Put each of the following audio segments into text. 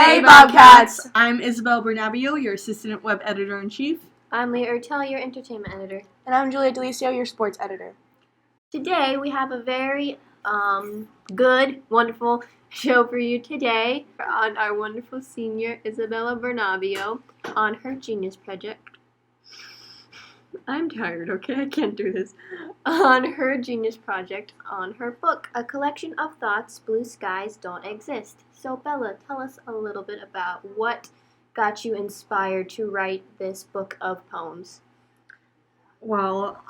Hey Bobcats! I'm Isabella Bernabeo, your assistant web editor-in-chief. I'm Leah Ertel, your entertainment editor. And I'm Juliette D'Eliseo, your sports editor. Today we have a very good, wonderful show for you today on our wonderful senior Isabella Bernabeo on her genius project. I'm tired, okay? I can't do this. On her genius project on her book, A Collection of Thoughts, Blue Skies Don't Exist. So Bella, tell us a little bit about what got you inspired to write this book of poems. Well,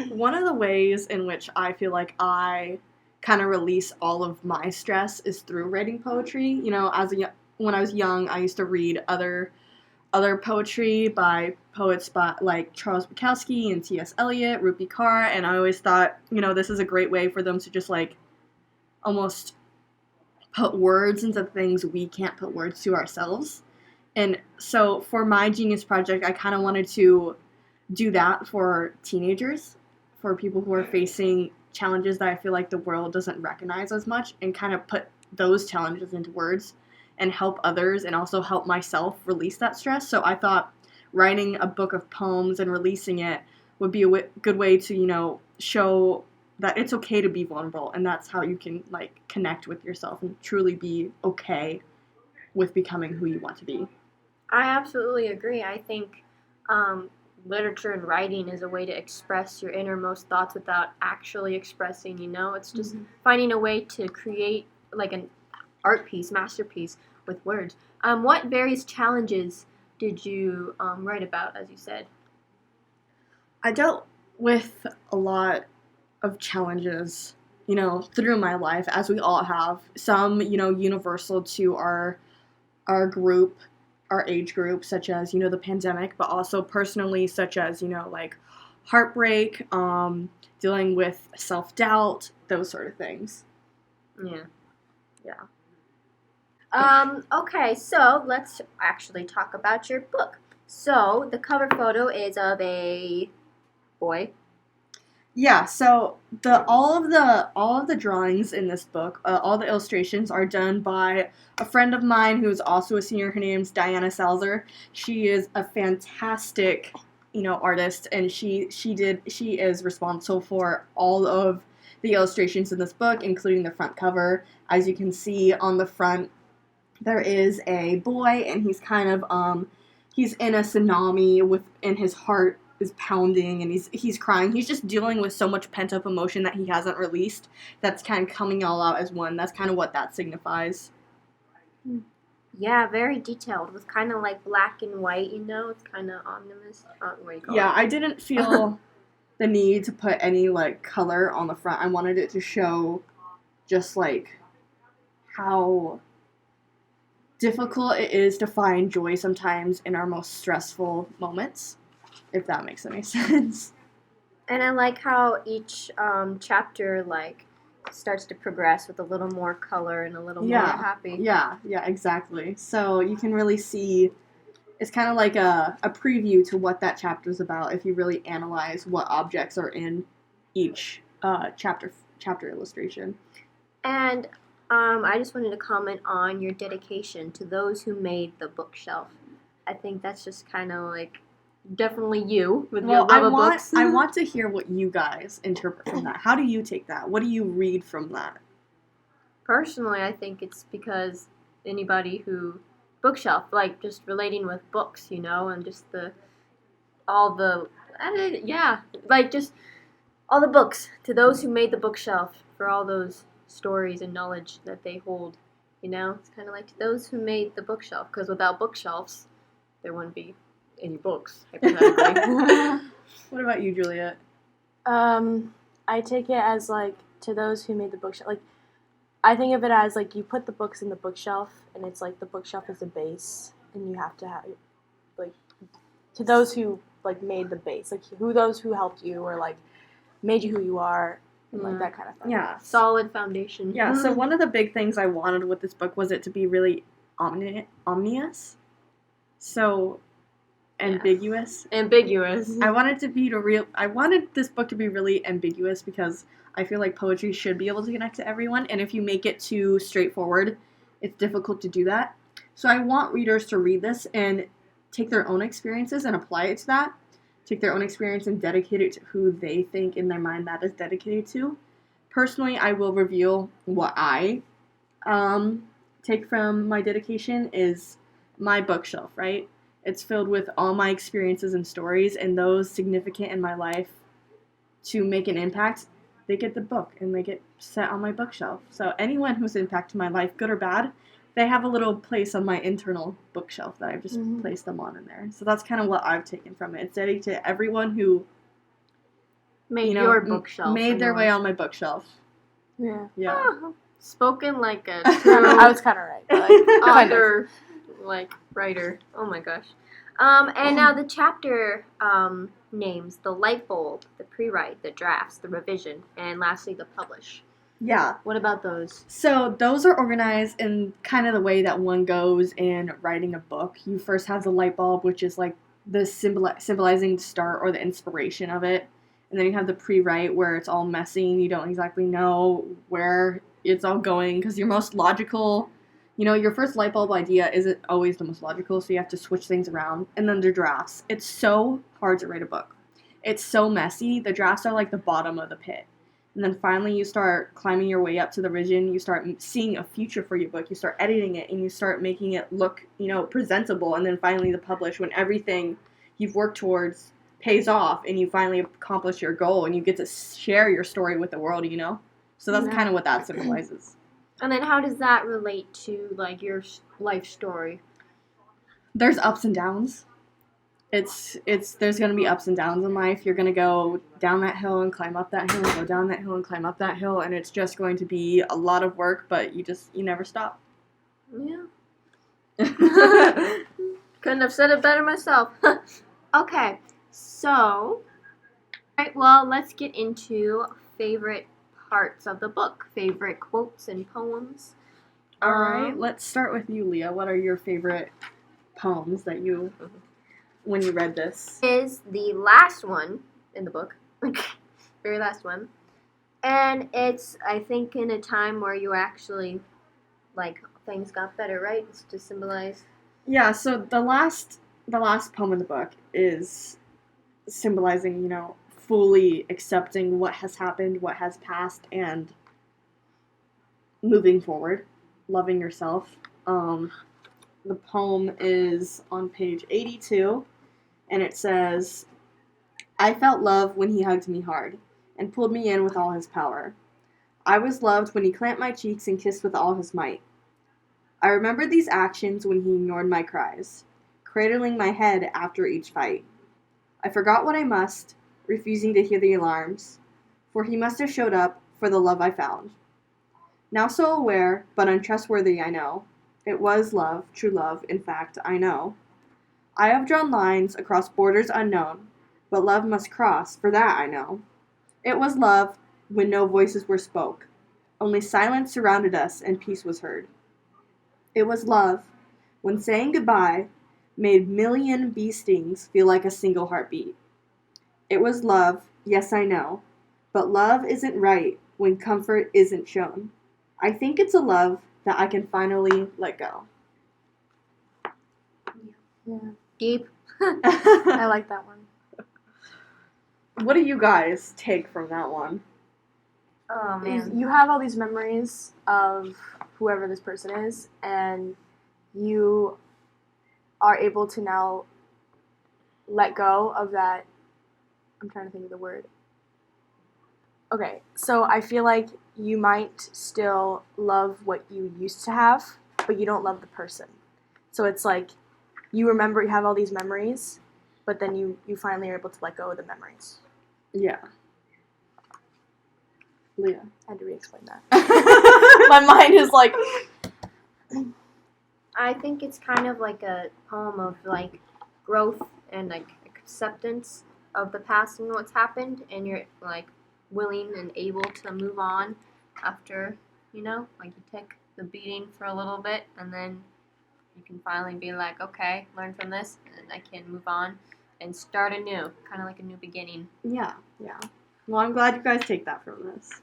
one of the ways in which I feel like I kind of release all of my stress is through writing poetry. You know, when I was young, I used to read other poetry by poets like Charles Bukowski and T.S. Eliot, Rupi Kaur, and I always thought, you know, this is a great way for them to just like almost put words into things we can't put words to ourselves. And so for my genius project, I kind of wanted to do that for teenagers, for people who are facing challenges that I feel like the world doesn't recognize as much, and kind of put those challenges into words and help others and also help myself release that stress. So I thought writing a book of poems and releasing it would be a good way to, you know, show that it's okay to be vulnerable, and that's how you can like connect with yourself and truly be okay with becoming who you want to be. I absolutely agree. I think literature and writing is a way to express your innermost thoughts without actually expressing, you know? It's just finding a way to create like an art piece, masterpiece with words. What various challenges did you write about, as you said? I dealt with a lot of challenges, you know, through my life, as we all have. Some, you know, universal to our group, our age group, such as, you know, the pandemic, but also personally, such as, you know, like heartbreak, dealing with self-doubt, those sort of things. Yeah. Okay, so let's actually talk about your book. So the cover photo is of a boy. Yeah, so all of the drawings in this book, all the illustrations are done by a friend of mine who's also a senior. Her name's Diana Salzer. She is a fantastic, you know, artist, and she is responsible for all of the illustrations in this book, including the front cover. As you can see on the front, there is a boy, and he's kind of he's in a tsunami and his heart is pounding, and he's crying. He's just dealing with so much pent up emotion that he hasn't released. That's kind of coming all out as one. That's kind of what that signifies. Yeah, very detailed with kind of like black and white. You know, it's kind of ominous. What do you call it? I didn't feel the need to put any like color on the front. I wanted it to show just like how difficult it is to find joy sometimes in our most stressful moments, if that makes any sense. And I like how each chapter like starts to progress with a little more color and a little more happy. Yeah, exactly. So you can really see, it's kind of like a preview to what that chapter is about if you really analyze what objects are in each chapter illustration. And I just wanted to comment on your dedication to those who made the bookshelf. I think that's just kind of like definitely you with your love of books. I want to hear what you guys interpret from that. How do you take that? What do you read from that? Personally, I think it's because anybody who bookshelf, like just relating with books, you know, and just all the books, to those who made the bookshelf, for all those stories and knowledge that they hold, you know, it's kind of like to those who made the bookshelf, because without bookshelves, there wouldn't be any books, hypothetically. What about you, Juliette? I take it as like to those who made the bookshelf. Like, I think of it as like you put the books in the bookshelf, and it's like the bookshelf is a base, and you have to have like to those who like made the base, like those who helped you or like made you who you are. And like that kind of thing. Yeah, solid foundation. Yeah, so one of the big things I wanted with this book was it to be really omnious. So ambiguous. Ambiguous. I wanted this book to be really ambiguous because I feel like poetry should be able to connect to everyone, and if you make it too straightforward, it's difficult to do that. So I want readers to read this and take their own experiences and apply it to that. Take their own experience and dedicate it to who they think in their mind that is dedicated to. Personally, I will reveal what I take from my dedication is my bookshelf, right? It's filled with all my experiences and stories, and those significant in my life to make an impact, they get the book and they get set on my bookshelf. So anyone who's impacted my life, good or bad, they have a little place on my internal bookshelf that I've just placed them on in there. So that's kind of what I've taken from it. It's dedicated to everyone who made your bookshelf. Made their way on my bookshelf. Yeah. Oh, spoken like a I was kind of right. Like, author, like writer. Oh my gosh. And now the chapter names: the light bulb, the pre-write, the drafts, the revision, and lastly the publish. Yeah. What about those? So those are organized in kind of the way that one goes in writing a book. You first have the light bulb, which is like the symbolizing the start or the inspiration of it. And then you have the pre-write where it's all messy and you don't exactly know where it's all going because your most logical, your first light bulb idea isn't always the most logical, so you have to switch things around. And then the drafts. It's so hard to write a book. It's so messy. The drafts are like the bottom of the pit. And then finally you start climbing your way up to the vision. You start seeing a future for your book. You start editing it and you start making it look, presentable. And then finally the publish when everything you've worked towards pays off and you finally accomplish your goal and you get to share your story with the world, So that's kind of what that symbolizes. And then how does that relate to, like, your life story? There's ups and downs. There's going to be ups and downs in life. You're going to go down that hill and climb up that hill and go down that hill and climb up that hill, and it's just going to be a lot of work, but you never stop. Yeah. Couldn't have said it better myself. Okay, so, alright, well, let's get into favorite parts of the book, favorite quotes and poems. Alright, let's start with you, Leah. What are your favorite poems that you... when you read this? Is the last one in the book. Very last one. And it's, I think, in a time where you actually, like, things got better, right? It's to symbolize. Yeah, so the last poem in the book is symbolizing, fully accepting what has happened, what has passed, and moving forward, loving yourself. The poem is on page 82, and it says, I felt love when he hugged me hard and pulled me in with all his power. I was loved when he clamped my cheeks and kissed with all his might. I remembered these actions when he ignored my cries, cradling my head after each fight. I forgot what I must, refusing to hear the alarms, for he must have showed up for the love I found. Now so aware, but untrustworthy, I know. It was love, true love, in fact, I know. I have drawn lines across borders unknown, but love must cross, for that I know. It was love when no voices were spoke, only silence surrounded us and peace was heard. It was love when saying goodbye made million bee stings feel like a single heartbeat. It was love, yes I know, but love isn't right when comfort isn't shown. I think it's a love that I can finally let go. Yeah. Deep. I like that one. What do you guys take from that one? Oh, man. You have all these memories of whoever this person is, and you are able to now let go of that. I'm trying to think of the word. Okay, so I feel like you might still love what you used to have, but you don't love the person. So it's like you remember, you have all these memories, but then you finally are able to let go of the memories. Yeah. Leah. I had to re-explain that. My mind is like... I think it's kind of like a poem of, like, growth and, like, acceptance of the past and what's happened, and you're, like, willing and able to move on after, like, you take the beating for a little bit, and then you can finally be like, okay, learn from this, and I can move on and start anew, kind of like a new beginning. Yeah. Well, I'm glad you guys take that from this.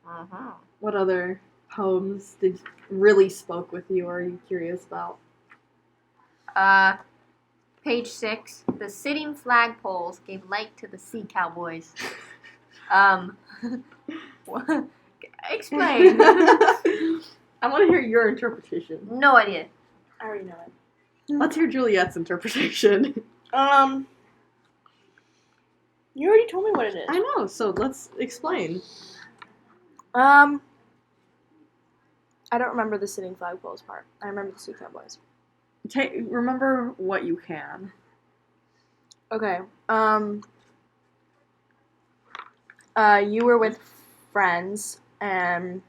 Uh-huh. What other poems really spoke with you, or are you curious about? Page 6. The sitting flagpoles gave light to the sea cowboys. Explain. I want to hear your interpretation. No idea. I already know it. Let's hear Juliette's interpretation. You already told me what it is. I know, so let's explain. I don't remember the sitting flagpoles part. I remember the sea cowboys. Remember what you can. Okay. You were with friends, and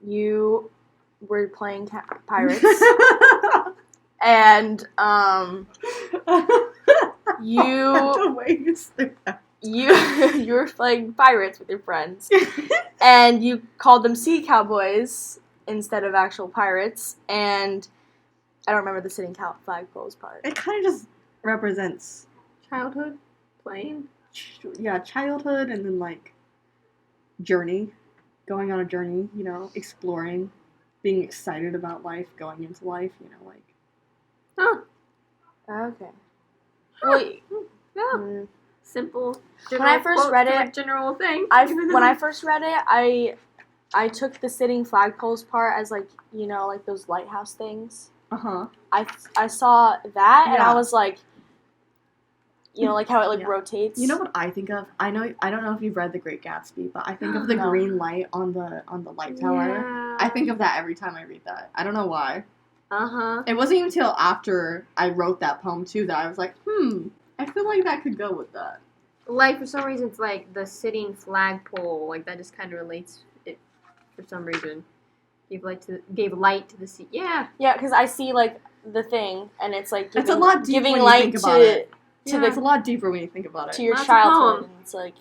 you were playing pirates, and The way you said that. you were playing pirates with your friends, and you called them sea cowboys instead of actual pirates, and I don't remember the sitting flagpoles part. It kind of just represents Childhood? Playing? childhood, and then like journey, going on a journey, exploring, being excited about life, going into life, like. Huh. Okay. Well, Yeah. Simple. When I first read it, general thing. when I first read it, I took the sitting flagpoles part as like those lighthouse things. I saw that and I was like, like how it rotates. You know what I think of? I don't know if you've read The Great Gatsby, but I think of the green light on the light tower. Yeah. I think of that every time I read that. I don't know why. Uh-huh. It wasn't even until after I wrote that poem too that I was like, I feel like that could go with that. Like, for some reason, it's like the sitting flagpole. Like, that just kind of relates it for some reason. Gave light to the sea. Yeah. Yeah, because I see, like, the thing, and it's like it's a lot deeper giving when you light think about it. It's a lot deeper when you think about it. To your That's a childhood, poem. and it's like,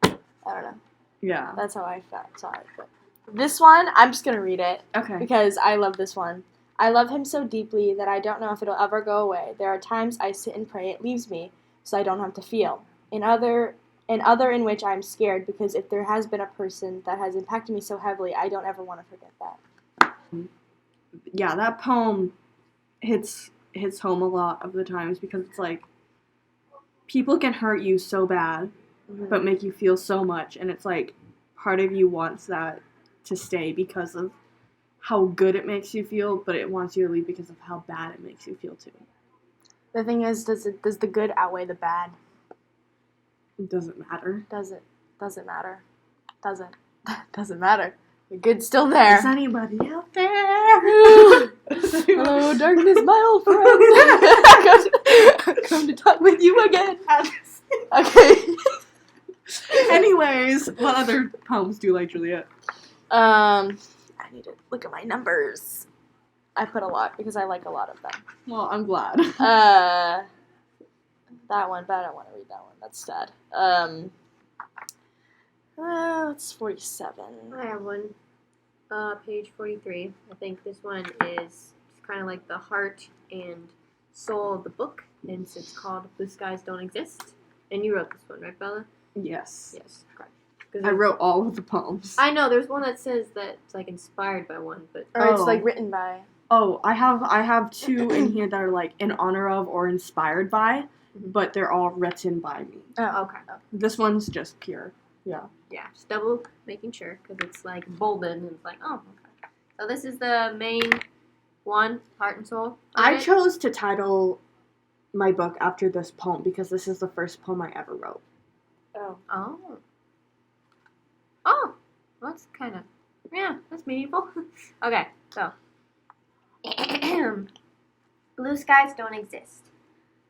I don't know. Yeah. That's how I saw it. But this one, I'm just going to read it. Okay. Because I love this one. I love him so deeply that I don't know if it'll ever go away. There are times I sit and pray it leaves me, so I don't have to feel. In other in which I'm scared, because if there has been a person that has impacted me so heavily, I don't ever want to forget that. Yeah, that poem hits home a lot of the times because it's like people can hurt you so bad, but make you feel so much, and it's like part of you wants that to stay because of how good it makes you feel, but it wants you to leave because of how bad it makes you feel too. The thing is, does the good outweigh the bad? It doesn't matter. Doesn't matter. Doesn't matter. The good's still there. Is anybody out there? Hello, darkness, my old friend. Come to talk with you again. Okay. Anyways, what other poems do you like, Juliette? I need to look at my numbers. I put a lot because I like a lot of them. Well, I'm glad. That one, but I don't want to read that one. That's sad. It's 47. I have one. Page 43. I think this one is kind of like the heart and soul of the book, and it's called Blue Skies Don't Exist. And you wrote this one, right, Bella? Yes. Yes, correct. I wrote all of the poems. I know, there's one that says that it's like inspired by one, but... Or it's like written by... Oh, I have two in here that are like in honor of or inspired by, but they're all written by me. Oh, okay. This one's just pure. Yeah. Yeah, just double making sure, because it's like bolded, and it's like, oh, okay. So this is the main one, Heart and Soul. I chose to title my book after this poem because this is the first poem I ever wrote. Oh. Oh. Oh. Well, that's kind of, yeah, that's meaningful. Okay, so. Blue skies don't exist.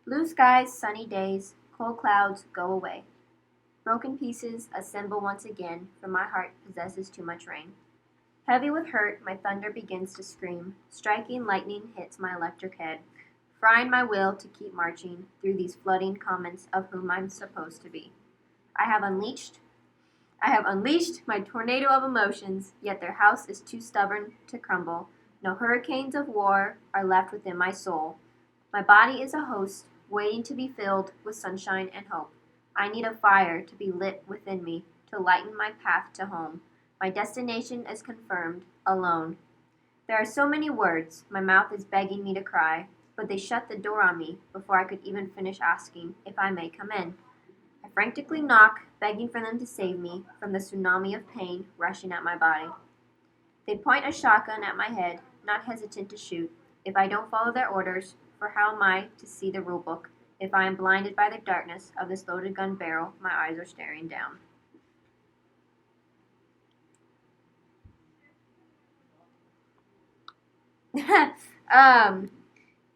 Blue skies, sunny days, cold clouds go away. Broken pieces assemble once again, for my heart possesses too much rain. Heavy with hurt, my thunder begins to scream. Striking lightning hits my electric head, frying my will to keep marching through these flooding comments of whom I'm supposed to be. I have unleashed my tornado of emotions, yet their house is too stubborn to crumble. No hurricanes of war are left within my soul. My body is a host, waiting to be filled with sunshine and hope. I need a fire to be lit within me, to lighten my path to home. My destination is confirmed, alone. There are so many words, my mouth is begging me to cry, but they shut the door on me before I could even finish asking if I may come in. I frantically knock, begging for them to save me from the tsunami of pain rushing at my body. They point a shotgun at my head, not hesitant to shoot. If I don't follow their orders, for how am I to see the rulebook? If I am blinded by the darkness of this loaded gun barrel, my eyes are staring down.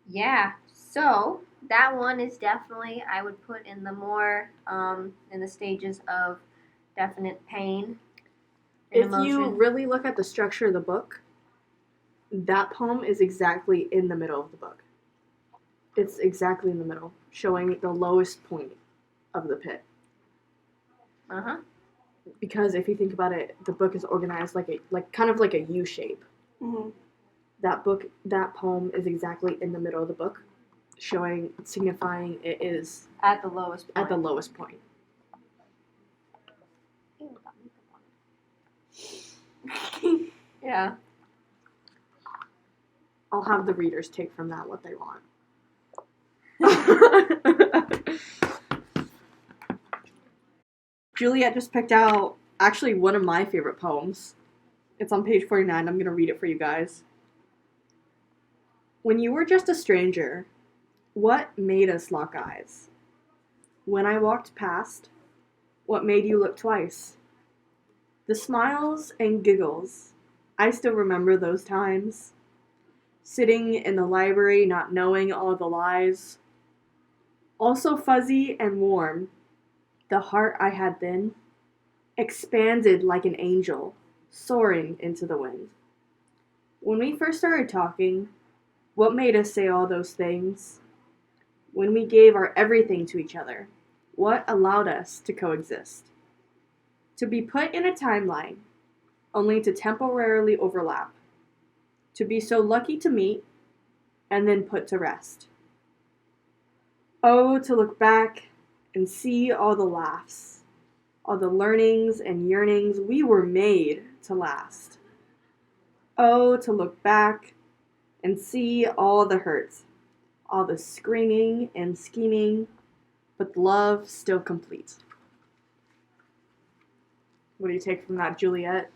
Yeah, so that one is definitely, I would put in the more, in the stages of definite pain and If emotion. you really look at the structure of the book, that poem is exactly in the middle of the book. It's exactly in the middle, showing the lowest point of the pit. Uh-huh. Because if you think about it, the book is organized kind of like a U shape. Mm-hmm. That poem is exactly in the middle of the book, signifying it is At the lowest point. at the lowest point. Ew, got makeup on it. Yeah. I'll have the readers take from that what they want. Juliette just picked out actually one of my favorite poems. It's on page 49. I'm going to read it for you guys. When you were just a stranger, what made us lock eyes? When I walked past, what made you look twice? The smiles and giggles, I still remember those times. Sitting in the library, not knowing all the lies. Also fuzzy and warm, the heart I had then expanded like an angel, soaring into the wind. When we first started talking, what made us say all those things? When we gave our everything to each other, what allowed us to coexist? To be put in a timeline, only to temporarily overlap. To be so lucky to meet, and then put to rest. Oh, to look back and see all the laughs, all the learnings and yearnings we were made to last. Oh, to look back and see all the hurts, all the screaming and scheming, but love still complete. What do you take from that, Juliette?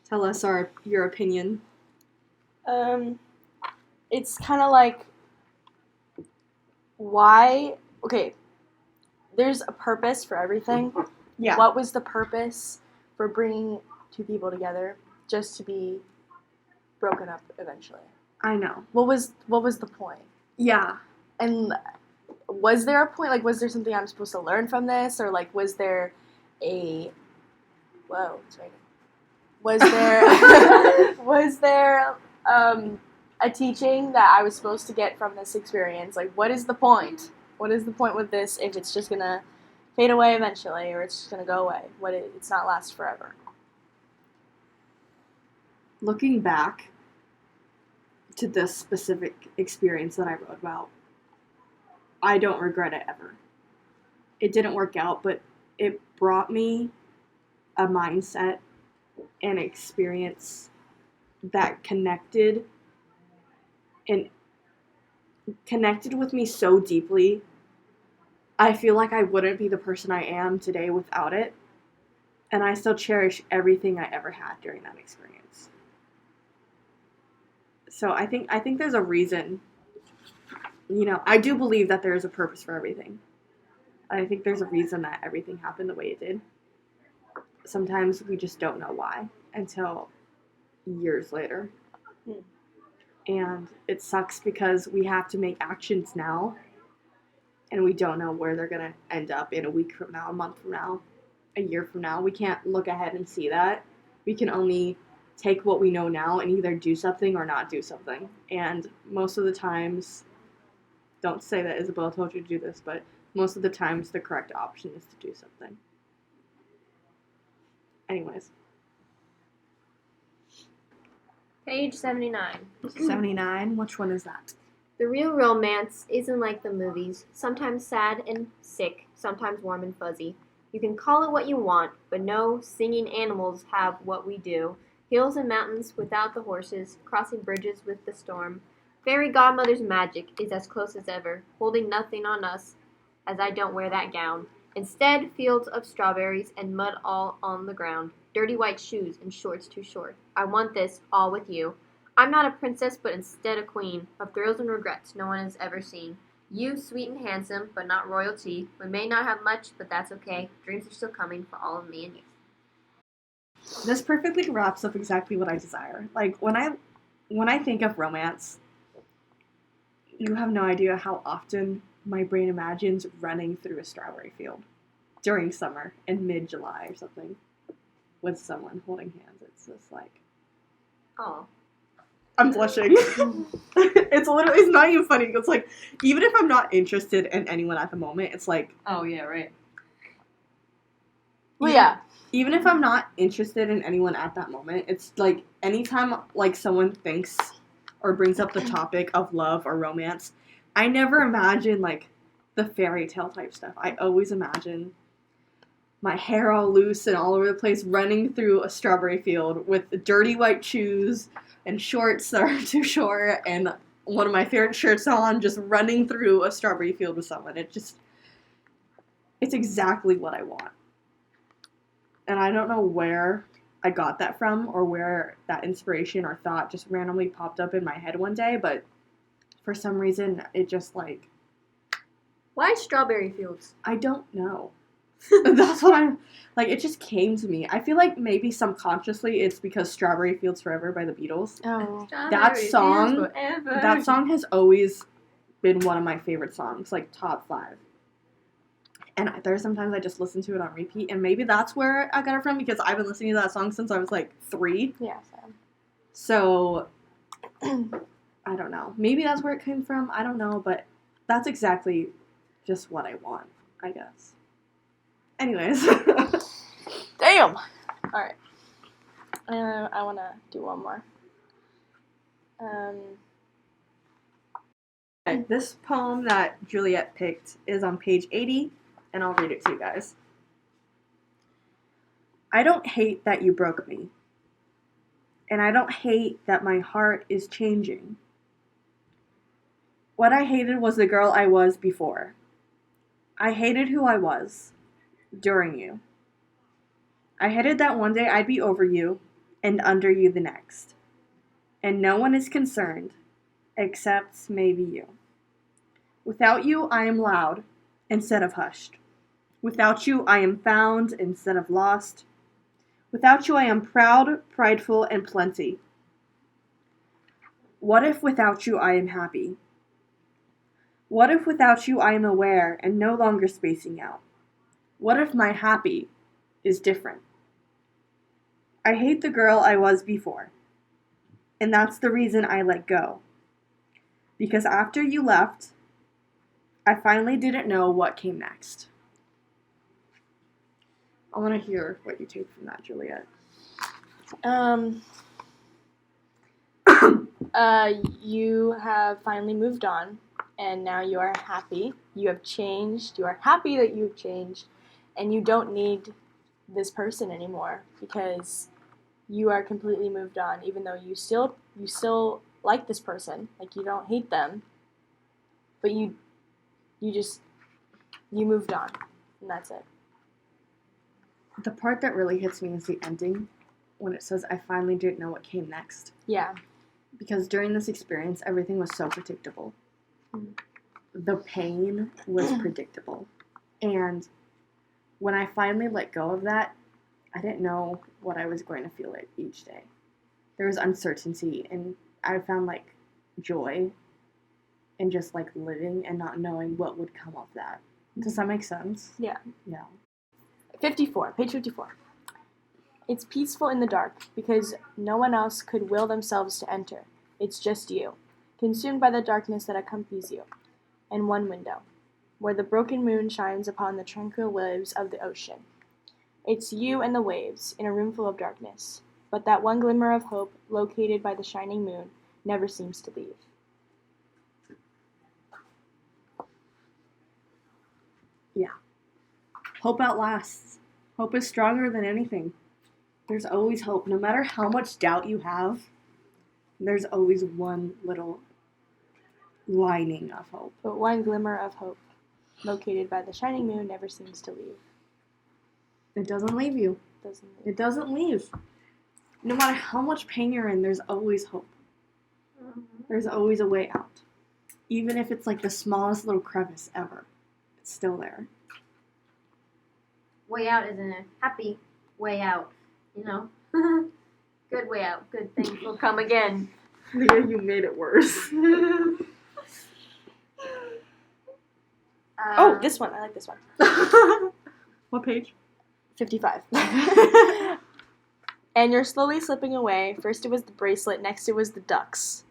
Tell us your opinion. It's kind of like, why? Okay, there's a purpose for everything. Yeah. What was the purpose for bringing two people together just to be broken up eventually? I know. What was the point? Yeah. And was there a point? Like, was there something I'm supposed to learn from this, or like, was there a whoa? It's raining. Was there was there a teaching that I was supposed to get from this experience? Like, what is the point? What is the point with this if it's just gonna fade away eventually, or it's just gonna go away? It's not last forever. Looking back to this specific experience that I wrote about, I don't regret it ever. It didn't work out, but it brought me a mindset and experience that connected with me so deeply. I feel like I wouldn't be the person I am today without it, and I still cherish everything I ever had during that experience. So I think there's a reason. You know, I do believe that there is a purpose for everything. I think there's a reason that everything happened the way it did. Sometimes we just don't know why until years later. And it sucks because we have to make actions now, and we don't know where they're going to end up in a week from now, a month from now, a year from now. We can't look ahead and see that. We can only take what we know now and either do something or not do something. And most of the times, don't say that Isabella told you to do this, but most of the times the correct option is to do something. Anyways. Page 79. 79, which one is that? The real romance isn't like the movies, sometimes sad and sick, sometimes warm and fuzzy. You can call it what you want, but no singing animals have what we do. Hills and mountains without the horses, crossing bridges with the storm. Fairy godmother's magic is as close as ever, holding nothing on us, as I don't wear that gown. Instead, fields of strawberries and mud all on the ground, dirty white shoes and shorts too short. I want this all with you. I'm not a princess, but instead a queen, of thrills and regrets no one has ever seen. You, sweet and handsome, but not royalty. We may not have much, but that's okay. Dreams are still coming for all of me and you. This perfectly wraps up exactly what I desire. Like, when I think of romance, you have no idea how often my brain imagines running through a strawberry field during summer in mid-July or something with someone holding hands. It's just like, Oh. I'm blushing. It's not even funny. It's like, even if I'm not interested in anyone at the moment, it's like, Oh, yeah, right. Well, yeah. even if I'm not interested in anyone at that moment, it's like anytime like someone thinks or brings up the topic of love or romance, I never imagine like the fairy tale type stuff. I always imagine my hair all loose and all over the place running through a strawberry field with dirty white shoes and shorts that are too short and one of my favorite shirts on, just running through a strawberry field with someone. It's exactly what I want. And I don't know where I got that from or where that inspiration or thought just randomly popped up in my head one day, but for some reason it just like, Why strawberry fields? I don't know. That's what I'm, like, it just came to me. I feel like maybe subconsciously it's because Strawberry Fields Forever by the Beatles. Oh. That song has always been one of my favorite songs, like top 5. And there's sometimes I just listen to it on repeat, and maybe that's where I got it from, because I've been listening to that song since I was like 3. Yeah, Sam. So, I don't know. Maybe that's where it came from. I don't know, but that's exactly just what I want, I guess. Anyways. Damn! Alright. I want to do one more. Okay, this poem that Juliette picked is on page 80, and I'll read it to you guys. I don't hate that you broke me. And I don't hate that my heart is changing. What I hated was the girl I was before. I hated who I was during you. I hated that one day I'd be over you and under you the next. And no one is concerned except maybe you. Without you, I am loud instead of hushed. Without you, I am found instead of lost. Without you, I am proud, prideful, and plenty. What if without you, I am happy? What if without you, I am aware and no longer spacing out? What if my happy is different? I hate the girl I was before. And that's the reason I let go. Because after you left, I finally didn't know what came next. I want to hear what you take from that, Juliette. You have finally moved on, and now you are happy. You have changed. You are happy that you've changed, and you don't need this person anymore because you are completely moved on. Even though you still like this person, like you don't hate them, but you moved on, and that's it. The part that really hits me is the ending, when it says, I finally didn't know what came next. Yeah. Because during this experience, everything was so predictable. Mm. The pain was predictable. And when I finally let go of that, I didn't know what I was going to feel it each day. There was uncertainty, and I found, like, joy in just, like, living and not knowing what would come of that. Does that make sense? Yeah. Yeah. 54, page 54. It's peaceful in the dark, because no one else could will themselves to enter. It's just you, consumed by the darkness that accompanies you, and one window, where the broken moon shines upon the tranquil waves of the ocean. It's you and the waves, in a room full of darkness, but that one glimmer of hope, located by the shining moon, never seems to leave. Yeah. hope outlasts. Hope is stronger than anything. There's always hope. No matter how much doubt you have, there's always one little lining of hope. But one glimmer of hope, located by the shining moon, never seems to leave. It doesn't leave you. It doesn't leave. No matter how much pain you're in, there's always hope. There's always a way out. Even if it's like the smallest little crevice ever, it's still there. Way out isn't a happy way out, you know? Good way out. Good things will come again. Leah, you made it worse. Oh, this one. I like this one. What page? 55. And you're slowly slipping away. First it was the bracelet, next it was the ducks.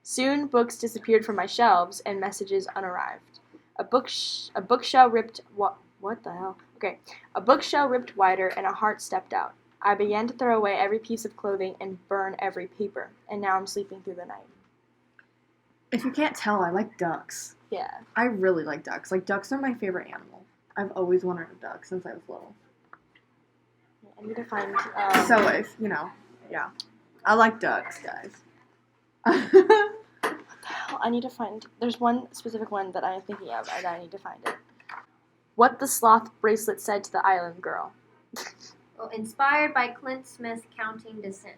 Soon books disappeared from my shelves and messages unarrived. A bookshelf ripped what the hell? Okay. A bookshelf ripped wider and a heart stepped out. I began to throw away every piece of clothing and burn every paper, and now I'm sleeping through the night. If you can't tell, I like ducks. Yeah. I really like ducks. Like, ducks are my favorite animal. I've always wanted a duck since I was little. I need to find... So, if, you know, yeah. I like ducks, guys. What the hell? I need to find... There's one specific one that I'm thinking of, and I need to find it. What the sloth bracelet said to the island girl. Well, inspired by Clint Smith's Counting Descent.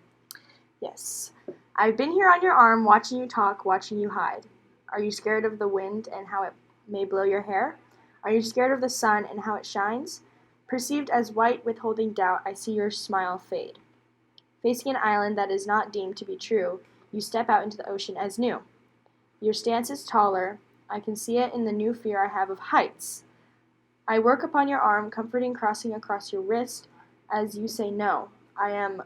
Yes. I've been here on your arm, watching you talk, watching you hide. Are you scared of the wind and how it may blow your hair? Are you scared of the sun and how it shines? Perceived as white, withholding doubt, I see your smile fade. Facing an island that is not deemed to be true, you step out into the ocean as new. Your stance is taller. I can see it in the new fear I have of heights. I work upon your arm, comforting crossing across your wrist, as you say no. I am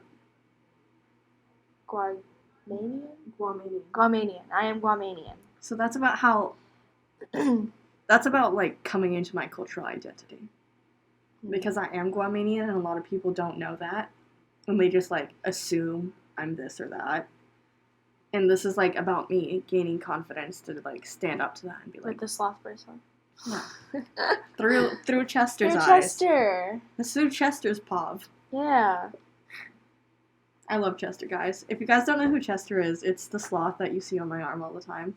Guamanian? Guamanian. I am Guamanian. So that's about how... that's about, like, coming into my cultural identity. Because I am Guamanian, and a lot of people don't know that. And they just, like, assume I'm this or that. And this is, like, about me gaining confidence to, like, stand up to that and be like... With the sloth bracelet. Yeah. through Chester's eyes. Chester. It's through Chester's pav. Yeah. I love Chester, guys. If you guys don't know who Chester is, it's the sloth that you see on my arm all the time.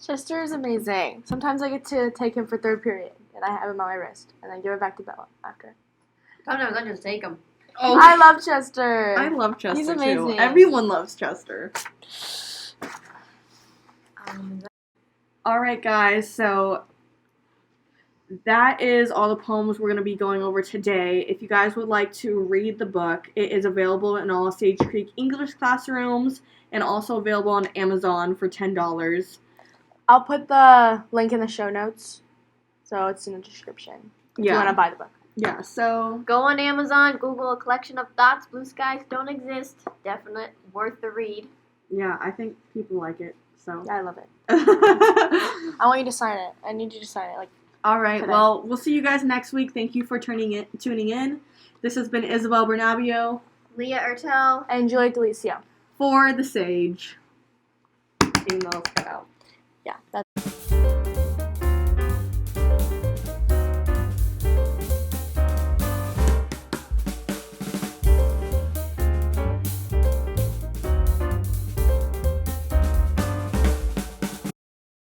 Chester is amazing. Sometimes I get to take him for third period, and I have him on my wrist, and then give it back to Bella after. Sometimes I just take them. Oh, I love Chester. I love Chester, He's amazing. too. Everyone loves Chester. Alright, guys, so that is all the poems we're going to be going over today. If you guys would like to read the book, it is available in all Sage Creek English classrooms and also available on Amazon for $10. I'll put the link in the show notes, so it's in the description if you want to buy the book. Yeah, so... Go on Amazon, Google A Collection of Thoughts, Blue Skies Don't Exist. Definite worth the read. Yeah, I think people like it, so... Yeah, I love it. I want you to sign it. I need you to sign it, like... All right, today. well, we'll see you guys next week. Thank you for tuning in. This has been Isabella Bernabeo. Leah Ertel. And Juliette D'Eliseo. For the Sage. Even though it's cut out. Yeah, that's...